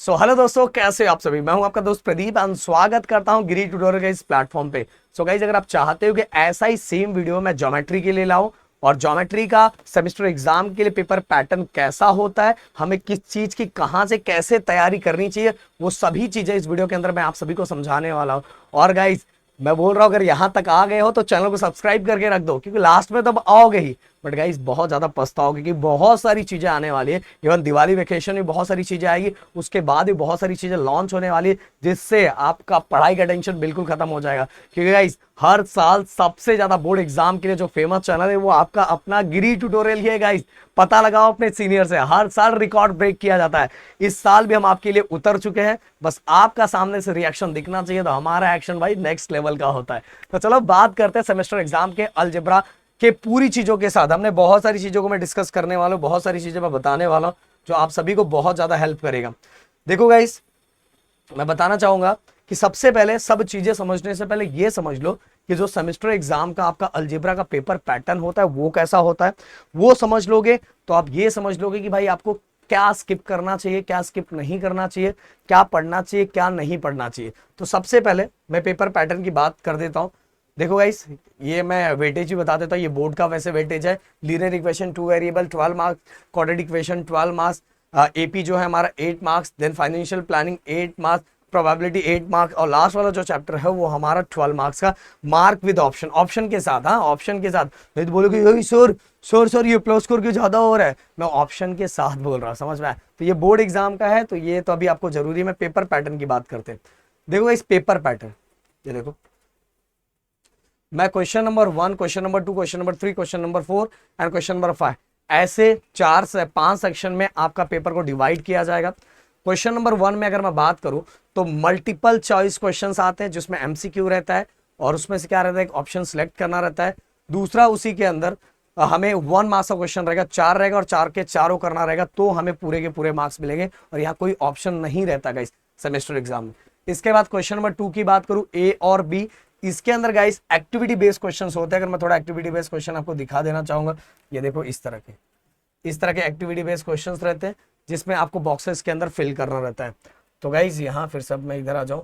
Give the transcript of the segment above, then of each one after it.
Hello दोस्तों, कैसे हो आप सभी। मैं हूं आपका दोस्त प्रदीप एंड स्वागत करता हूं गिरी ट्यूटोरियल के इस प्लेटफॉर्म पे। गाइज, अगर आप चाहते हो कि ऐसा ही सेम वीडियो मैं ज्योमेट्री के लिए लाऊं और ज्योमेट्री का सेमेस्टर एग्जाम के लिए पेपर पैटर्न कैसा होता है, हमें किस चीज की कहां से कैसे तैयारी करनी चाहिए, वो सभी चीजें इस वीडियो के अंदर मैं आप सभी को समझाने वाला हूं। और गाइज, मैं बोल रहा हूं, अगर यहां तक आ गए हो तो चैनल को सब्सक्राइब करके रख दो, क्योंकि लास्ट में तो अब आओगे ही, बट गाइस बहुत ज्यादा पछताओगे क्योंकि बहुत सारी चीजें आने वाली है। इवन दिवाली वेकेशन में बहुत सारी चीजें आएगी, उसके बाद भी बहुत सारी चीजें लॉन्च होने वाली है, जिससे आपका पढ़ाई का टेंशन बिल्कुल खत्म हो जाएगा। क्योंकि गाइस हर साल सबसे ज्यादा बोर्ड एग्जाम के लिए जो फेमस चैनल है वो आपका अपना गिरी ट्यूटोरियल ही है। गाइस पता लगाओ अपने सीनियर से, हर साल रिकॉर्ड ब्रेक किया जाता है। इस साल भी हम आपके लिए उतर चुके हैं, बस आपका सामने से रिएक्शन दिखना चाहिए, तो हमारा एक्शन भाई नेक्स्ट लेवल का होता है। तो चलो बात करते हैं सेमेस्टर एग्जाम के अलजेब्रा के पूरी चीजों के साथ। हमने बहुत सारी चीजों को मैं डिस्कस करने वाला हूं, बहुत सारी चीजें मैं बताने वाला हूं जो आप सभी को बहुत ज्यादा हेल्प करेगा। देखो गाइस, मैं बताना चाहूंगा कि सबसे पहले सब चीजें समझने से पहले ये समझ लो कि जो सेमेस्टर एग्जाम का आपका अलजेब्रा का पेपर पैटर्न होता है वो कैसा होता है। वो समझ लोगे तो आप ये समझ लोगे कि भाई आपको क्या स्किप करना चाहिए, क्या स्किप नहीं करना चाहिए, क्या पढ़ना चाहिए, क्या नहीं पढ़ना चाहिए। तो सबसे पहले मैं पेपर पैटर्न की बात कर देता हूं। देखो गाइस, ये मैं वेटेज ही बता देता हूँ। ये बोर्ड का वैसे वेटेज है। Linear equation 2 variable 12 marks, quadratic equation 12 marks, AP जो है हमारा 8 marks, then financial planning 8 marks, probability 8 marks, और लास्ट वाला जो चैप्टर है वो हमारा 12 मार्क्स का, मार्क विद ऑप्शन, ऑप्शन के साथ। हाँ, ऑप्शन के साथ। नहीं तो बोलोगे सर सर सर ये प्लस स्कोर क्यों ज्यादा हो रहा है, मैं ऑप्शन के साथ बोल रहा हूँ, समझ में आया। तो ये बोर्ड एग्जाम का है, तो ये तो अभी आपको जरूरी है। मैं पेपर पैटर्न की बात करते हैं। देखो इस पेपर पैटर्न, ये देखो, मैं question number 1, question number 2, question number 3, question number 4 and question number 5, ऐसे 4 से 5 सेक्शन में आपका पेपर को डिवाइड किया जाएगा। क्वेश्चन नंबर 1 में अगर मैं बात करूं तो मल्टीपल चॉइस क्वेश्चंस आते हैं, जिसमें एमसीक्यू रहता है और उसमें से क्या रहता है, एक ऑप्शन सिलेक्ट करना रहता है। दूसरा, उसी के अंदर हमें 1 मार्क्स का क्वेश्चन रहेगा, 4 रहेगा और 4 के चारों करना रहेगा, तो हमें पूरे के पूरे मार्क्स मिलेंगे। और यहाँ कोई ऑप्शन नहीं रहता गाइस सेमेस्टर एग्जाम में। इसके बाद क्वेश्चन नंबर 2 की बात करूं, ए और बी, इसके अंदर गाइस एक्टिविटी बेस्ड क्वेश्चंस होते हैं। अगर मैं थोड़ा एक्टिविटी बेस्ड क्वेश्चन आपको दिखा देना चाहूंगा, ये देखो इस तरह के एक्टिविटी बेस्ड क्वेश्चंस रहते हैं, जिसमें आपको बॉक्सेस के अंदर फिल करना रहता है। तो गाइस यहाँ फिर सब मैं इधर आ जाऊं,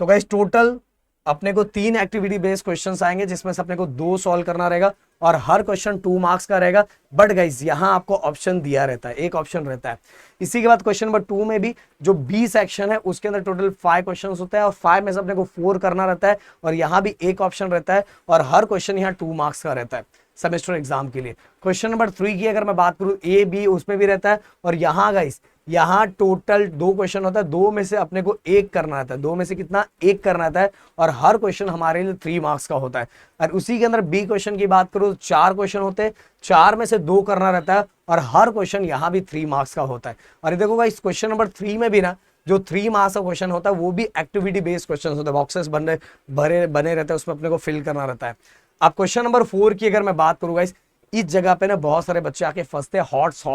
तो गाइस टोटल अपने को 3 एक्टिविटी बेस्ड क्वेश्चंस आएंगे, जिसमें से अपने को 2 सॉल्व करना रहेगा और हर क्वेश्चन 2 मार्क्स का रहेगा। बट गाइस यहाँ आपको ऑप्शन दिया रहता है, एक ऑप्शन रहता है। इसी के बाद क्वेश्चन नंबर 2 में भी जो बी सेक्शन है उसके अंदर टोटल 5 क्वेश्चन होते हैं और 5 में से अपने को 4 करना रहता है, और यहाँ भी एक ऑप्शन रहता है और हर क्वेश्चन यहाँ 2 मार्क्स का रहता है सेमेस्टर एग्जाम के लिए। क्वेश्चन नंबर 3 की अगर मैं बात करूं, ए बी उसमें भी रहता है, और यहाँ गाइस यहाँ टोटल 2 क्वेश्चन होता है, 2 में से अपने को 1 करना रहता है। 2 में से कितना, 1 करना रहता है, और हर क्वेश्चन हमारे लिए 3 मार्क्स का होता है। और उसी के अंदर बी क्वेश्चन की बात करूं तो 4 क्वेश्चन होते हैं, 4 में से 2 करना रहता है, और हर क्वेश्चन यहाँ भी 3 मार्क्स का होता है। और देखो गाइस, क्वेश्चन नंबर 3 में भी ना जो 3 मार्क्स का क्वेश्चन होता है वो भी एक्टिविटी बेस्ड क्वेश्चन होता है, बॉक्सेस बने रहते हैं, उसमें अपने को फिल करना रहता है। अब क्वेश्चन नंबर 4 की अगर मैं बात करूं गाइस, इस जगह पे ना बहुत सारे बच्चे आके फंसते हैं। हॉट्स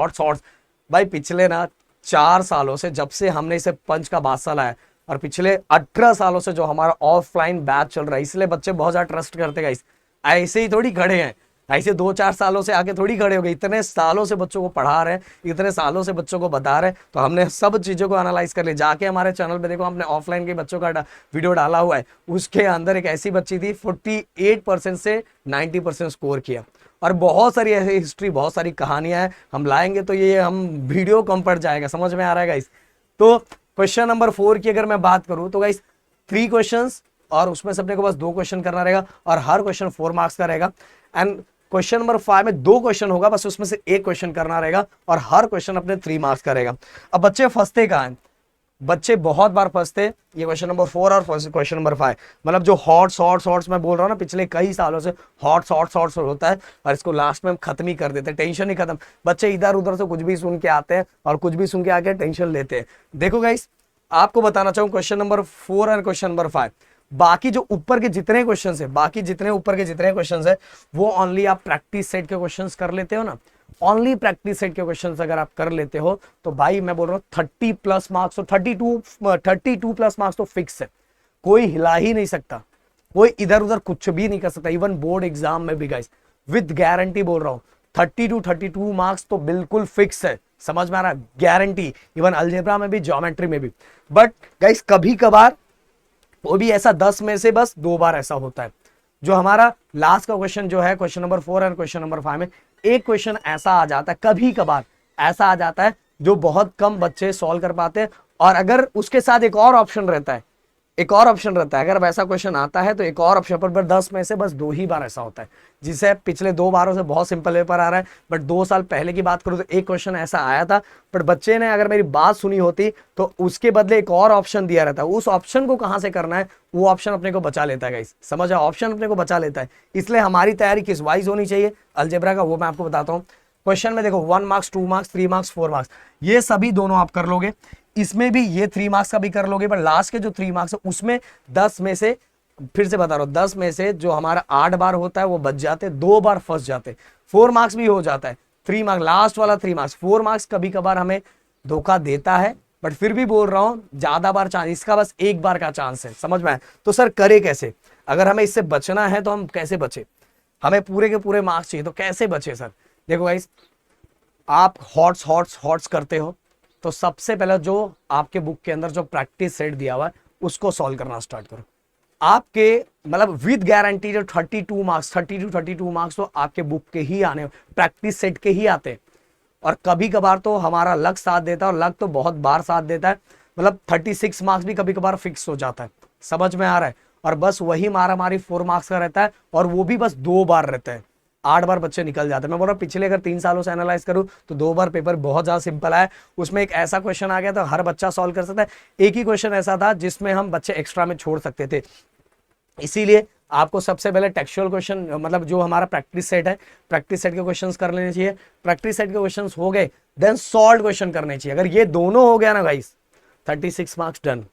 भाई, पिछले ना 4 सालों से, जब से हमने इसे पंच का बादशाह लाया, और पिछले 18 सालों से जो हमारा ऑफलाइन बैच चल रहा है, इसलिए बच्चे बहुत ज्यादा ट्रस्ट करते हैं गाइस। ऐसे ही थोड़ी खड़े हैं, ऐसे 2-4 सालों से आगे थोड़ी खड़े हो गए। इतने सालों से बच्चों को पढ़ा रहे हैं, इतने सालों से बच्चों को बता रहे हैं, तो हमने सब चीजों को एनालाइज कर लिया। जाके हमारे चैनल पे देखो, हमने ऑफलाइन के बच्चों का वीडियो डाला हुआ है। उसके अंदर एक ऐसी बच्ची थी 48% से 90% स्कोर किया। और बहुत सारी ऐसी हिस्ट्री, बहुत सारी कहानियां हैं, हम लाएंगे तो ये हम वीडियो कम पड़ जाएगा, समझ में आ रहा है गाइस। तो क्वेश्चन नंबर 4 की अगर मैं बात करूं तो गाइस 3 क्वेश्चंस, और उसमें से अपने को बस 2 क्वेश्चन करना रहेगा, और हर क्वेश्चन 4 मार्क्स का रहेगा। एंड क्वेश्चन नंबर 5 में 2 क्वेश्चन होगा, बस उसमें से 1 क्वेश्चन करना रहेगा, और हर क्वेश्चन अपने 3 मार्क्स का रहेगा। अब बच्चे फंसते कहां हैं, बच्चे बहुत बार फंसते, ये क्वेश्चन नंबर 4 और क्वेश्चन नंबर 5, मतलब जो हॉट्स मैं बोल रहा हूँ ना, पिछले कई सालों से हॉट्स होता है, और इसको लास्ट में हम खत्म ही कर देते हैं, टेंशन ही खत्म। बच्चे इधर उधर से कुछ भी सुन के आते हैं और कुछ भी सुन के आके टेंशन लेते हैं। देखो गाइस, आपको बताना चाहूँ क्वेश्चन नंबर 4 और क्वेश्चन नंबर 5, बाकी जो ऊपर के जितने क्वेश्चन है, बाकी जितने ऊपर के जितने क्वेश्चन है, वो ओनली आप प्रैक्टिस सेट के क्वेश्चन कर लेते हो ना, ओनली प्रैक्टिस सेट के क्वेश्चंस अगर आप कर लेते हो, तो भाई मैं बोल रहा हूँ 30+ मार्क्स, तो 32 प्लस मार्क्स तो फिक्स है, कोई हिला ही नहीं सकता, कोई इधर उधर कुछ भी नहीं कर सकता। इवन बोर्ड एग्जाम में भी गाइस विद गारंटी बोल रहा हूँ 30 to 32 मार्क्स तो बिल्कुल फिक्स है, समझ में आ रहा है, गारंटी, इवन अलजेब्रा में भी, ज्योमेट्री में भी। बट गाइस कभी कभार वो भी ऐसा 10 में से बस 2 बार ऐसा होता है। जो हमारा लास्ट का क्वेश्चन जो है क्वेश्चन नंबर 4 और क्वेश्चन नंबर 5 में एक क्वेश्चन ऐसा आ जाता है, कभी कभार ऐसा आ जाता है जो बहुत कम बच्चे सॉल्व कर पाते हैं, और अगर उसके साथ एक और ऑप्शन रहता है, एक और ऑप्शन रहता है, अगर वैसा क्वेश्चन आता है तो एक और ऑप्शन पर 10 में से बस 2 ही बार ऐसा होता है, जिसे पिछले 2 बारों से बहुत सिंपल पेपर आ रहा है। बट 2 साल पहले की बात करूं तो एक क्वेश्चन ऐसा आया था, बट बच्चे ने अगर मेरी बात सुनी होती तो उसके बदले एक और ऑप्शन दिया रहता है, उस ऑप्शन को कहां से करना है वो ऑप्शन अपने को बचा लेता है गाइस, समझ आ, ऑप्शन अपने को बचा लेता है। इसलिए हमारी तैयारी किस वाइज होनी चाहिए अलजेब्रा का, वो मैं आपको बताता हूँ। क्वेश्चन में देखो 1 मार्क्स, 2 मार्क्स, 3 मार्क्स, 4 मार्क्स, ये सभी दोनों आप कर लोगे। इसमें भी ये 3 मार्क्स का भी कर लोगे, पर लास्ट के जो 3 मार्क्स है उसमें 10 में से, फिर से बता रहा हूं, 10 में से जो हमारा 8 बार होता है वो बच जाते, 2 बार फंस जाते। 4 मार्क्स भी हो जाता है, 3 मार्क्स लास्ट वाला 3 मार्क्स, 4 मार्क्स कभी कभार हमें धोखा देता है, बट फिर भी बोल रहा हूं ज्यादा बार चांस, इसका बस एक बार का चांस है, समझ में आए। तो सर करे कैसे, अगर हमें इससे बचना है तो हम कैसे बचे, हमें पूरे के पूरे मार्क्स चाहिए तो कैसे बचे सर। देखो गाइस, आप हॉट्स करते हो तो सबसे पहले जो आपके बुक के अंदर जो प्रैक्टिस सेट दिया हुआ है उसको सॉल्व करना स्टार्ट करो। आपके मतलब विद गारंटी जो 32 मार्क्स, 30 to 32 मार्क्स तो आपके बुक के ही आने, प्रैक्टिस सेट के ही आते हैं। और कभी कभार तो हमारा लक साथ देता है, और लक तो बहुत बार साथ देता है, मतलब 36 मार्क्स भी कभी कभार फिक्स हो जाता है, समझ में आ रहा है। और बस वही मारा मारी 4 मार्क्स का रहता है, और वो भी बस 2 बार रहता है, 8 बार बच्चे निकल जाते हैं। मैं बोल रहा हूँ पिछले अगर 3 सालों से एनालाइज करूं तो 2 बार पेपर बहुत ज्यादा सिंपल आया, उसमें एक ऐसा क्वेश्चन आ गया था हर बच्चा सॉल्व कर सकता है, एक ही क्वेश्चन ऐसा था जिसमें हम बच्चे एक्स्ट्रा में छोड़ सकते थे। इसीलिए आपको सबसे पहले टेक्सचुअल क्वेश्चन, मतलब जो हमारा प्रैक्टिस सेट है, प्रैक्टिस सेट के क्वेश्चंस कर लेने चाहिए। प्रैक्टिस सेट के क्वेश्चंस हो गए, देन सॉल्व क्वेश्चन करने चाहिए। अगर ये दोनों हो गया ना गाइस, 36 मार्क्स डन।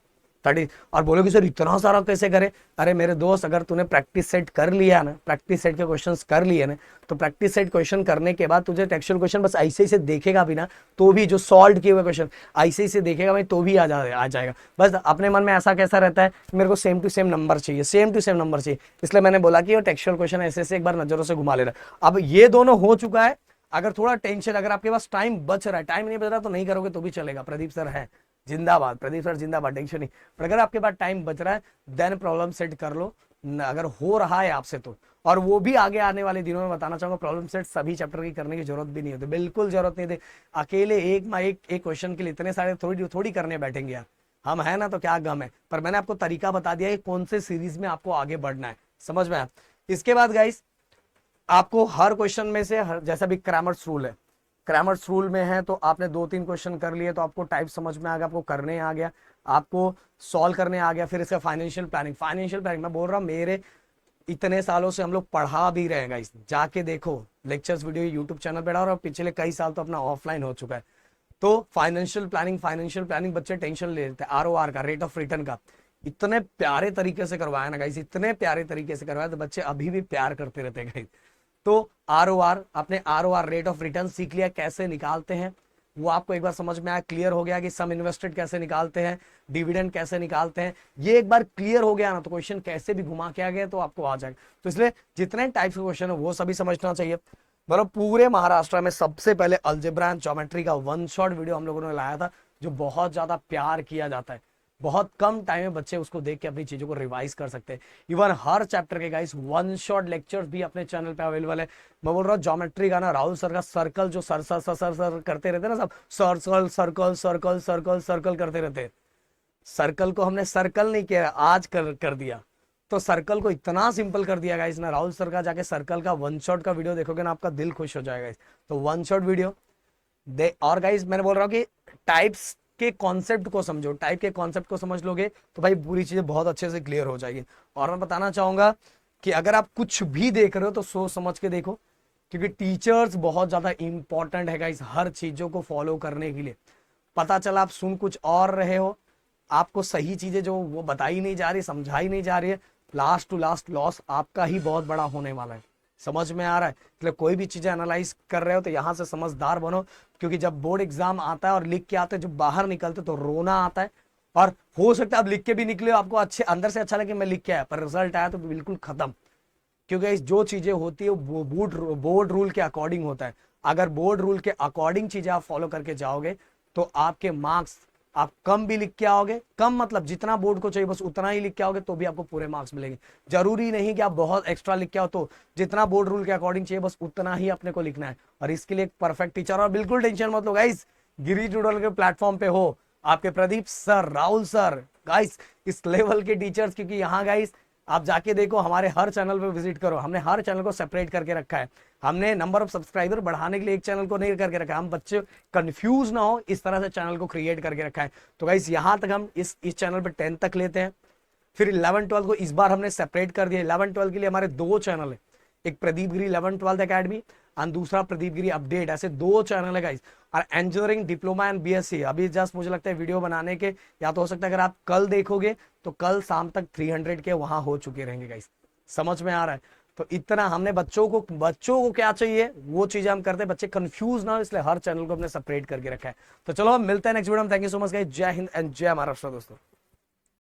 30 और बोलोगे सर इतना सारा कैसे करे, अरे मेरे दोस्त अगर तूने प्रैक्टिस सेट कर लिया ना, प्रैक्टिस सेट के क्वेश्चंस कर लिए ना, तो प्रैक्टिस सेट क्वेश्चन करने के बाद तुझे टेक्सचुअल क्वेश्चन बस ऐसे ही से देखेगा भी ना, तो भी जो सॉल्व किए हुए क्वेश्चन ऐसे ही से देखेगा भाई, तो भी आ जाएगा। बस अपने मन में ऐसा कैसा रहता है कि मेरे को सेम टू सेम नंबर चाहिए, सेम टू सेम नंबर चाहिए, इसलिए मैंने बोला कि वो टेक्सचुअल क्वेश्चन ऐसे से एक बार नजरों से घुमा लेना। अब ये दोनों हो चुका है, अगर थोड़ा टेंशन, अगर आपके पास टाइम बच रहा है, टाइम नहीं बच रहा तो नहीं करोगे तो भी चलेगा, प्रदीप सर है जिंदाबाद, प्रदीप सर जिंदाबाद, टेंशन नहीं। पर अगर आपके पास टाइम बच रहा है देन प्रॉब्लम सेट कर लो, अगर हो रहा है आपसे तो। और वो भी आगे आने वाले दिनों में बताना चाहूंगा, प्रॉब्लम सेट सभी चैप्टर की करने की जरूरत भी नहीं होती, बिल्कुल जरूरत नहीं थी। अकेले एक क्वेश्चन के लिए इतने सारे थोड़ी करने बैठेंगे यार, हम है ना, तो क्या गम है। पर मैंने आपको तरीका बता दिया है कौन से सीरीज में आपको आगे बढ़ना है, समझ में आया। इसके बाद गाइस आपको हर क्वेश्चन में से जैसा भी क्रैमर्स रूल है, क्रैमर्स रूल में है तो आपने 2-3 क्वेश्चन कर लिए तो आपको टाइप समझ में आ गया, आपको करने आ गया, आपको सॉल्व करने आ गया। फिर इसका फाइनेंशियल प्लानिंग मैं बोल रहा हूँ, मेरे इतने सालों से हम लोग पढ़ा भी रहे हैं गाइस, जाके देखो लेक्चर्स वीडियो यूट्यूब चैनल पे डाल, और पिछले कई साल तो अपना ऑफलाइन हो चुका है। तो फाइनेंशियल प्लानिंग बच्चे टेंशन ले लेते हैं, आरओआर का, रेट ऑफ रिटर्न का, इतने प्यारे तरीके से करवाया ना गाइस, इतने प्यारे तरीके से करवाया तो बच्चे अभी भी प्यार करते रहते हैं गाइस। तो आरओआर, आपने आरओआर रेट ऑफ रिटर्न सीख लिया कैसे निकालते हैं, वो आपको एक बार समझ में आया, क्लियर हो गया कि सम इन्वेस्टेड कैसे निकालते हैं, डिविडेंड कैसे निकालते हैं, ये एक बार क्लियर हो गया ना तो क्वेश्चन कैसे भी घुमा के आ गया तो आपको आ जाएगा। तो इसलिए जितने टाइप्स के क्वेश्चन है वो सभी समझना चाहिए। मतलब पूरे महाराष्ट्र में सबसे पहले अलजेब्रा एंड ज्योमेट्री का 1 शॉट वीडियो हम लोगों ने लाया था, जो बहुत ज्यादा प्यार किया जाता है, बहुत कम टाइम में बच्चे उसको देख के अपनी चीजों को रिवाइज कर सकते हैं। इवन हर चैप्टर के गाइस 1 शॉट लेक्चर्स भी अपने चैनल पे अवेलेबल है। मैं बोल रहा हूँ ज्योमेट्री का ना, राहुल सर का सर्कल जो सर करते रहते हैं ना, सब circle circle circle circle circle करते रहते हैं, सर्कल को हमने सर्कल नहीं किया, आज कर दिया। तो सर्कल को इतना सिंपल कर दिया गाइस ना, राहुल सर का जाके सर्कल का 1 शॉट का वीडियो देखोगे ना, आपका दिल खुश हो जाएगा। तो 1 शॉट वीडियो दे। और गाइस मैंने बोल रहा हूँ कि टाइप्स के कॉन्सेप्ट को समझो, टाइप के कॉन्सेप्ट को समझ लोगे तो भाई पूरी चीजें बहुत अच्छे से क्लियर हो जाएगी। और मैं बताना चाहूंगा कि अगर आप कुछ भी देख रहे हो तो सोच समझ के देखो, क्योंकि टीचर्स बहुत ज्यादा इंपॉर्टेंट है गाइस हर चीजों को फॉलो करने के लिए। पता चला आप सुन कुछ और रहे हो, आपको सही चीजें जो वो बताई नहीं जा रही, समझाई नहीं जा रही है, लास्ट टू लास्ट लॉस आपका ही बहुत बड़ा होने वाला है, समझ में आ रहा है। इसलिए कोई भी चीजें एनालाइज कर रहे हो तो यहाँ से समझदार बनो, क्योंकि जब बोर्ड एग्जाम आता है और लिख के आते हैं, जब बाहर निकलते तो रोना आता है। और हो सकता है आप लिख के भी निकले हो, आपको अच्छे अंदर से अच्छा लगे मैं लिख के आया, पर रिजल्ट आया तो बिल्कुल खत्म, क्योंकि इस जो चीजें होती है वो बोर्ड रूल के अकॉर्डिंग होता है। अगर बोर्ड रूल के अकॉर्डिंग चीजें आप फॉलो करके जाओगे तो आपके मार्क्स आप कम भी लिख के आओगे, कम मतलब जितना बोर्ड को चाहिए बस उतना ही लिख के आओगे तो भी आपको पूरे मार्क्स मिलेंगे। जरूरी नहीं कि आप बहुत एक्स्ट्रा लिख के आओ, तो जितना बोर्ड रूल के अकॉर्डिंग चाहिए बस उतना ही अपने को लिखना है। और इसके लिए एक परफेक्ट टीचर, और बिल्कुल टेंशन मत लो गाइस, गिरी ट्यूटोरियल के प्लेटफॉर्म पे हो आपके Pradeep sir, Rahul sir, guys इस लेवल के टीचर्स। क्योंकि यहाँ गाइस आप जाके देखो, हमारे हर चैनल पे विजिट करो, हमने हर चैनल को सेपरेट करके रखा है। हमने नंबर ऑफ सब्सक्राइबर बढ़ाने के लिए एक चैनल को नहीं करके रखा है, हम बच्चे कंफ्यूज ना हो इस तरह से चैनल को क्रिएट करके रखा है। तो गाइस यहाँ तक हम इस चैनल पे 10 तक लेते हैं, फिर 11 12 को इस बार हमने सेपरेट कर दिया। 11 12 के लिए हमारे 2 चैनल है, एक प्रदीप गिरी 11 12 अकेडमी और दूसरा प्रदीप गिरी अपडेट, ऐसे 2 चैनल है गाइस। और इंजीनियरिंग डिप्लोमा एंड बीएससी अभी जस्ट मुझे लगता है वीडियो बनाने के, या तो हो सकता है अगर आप कल देखोगे तो कल शाम तक 300 के वहां हो चुके रहेंगे गाइस। समझ में आ रहा है? तो इतना हमने बच्चों को क्या चाहिए वो चीजें हम करते हैं, बच्चे कंफ्यूज ना हो, इसलिए हर चैनल को हमने सेपरेट करके रखा है। तो चलो हम मिलते हैं नेक्स्ट वीडियो में। Thank you so much guys, जय हिंद एंड जय महाराष्ट्र दोस्तों।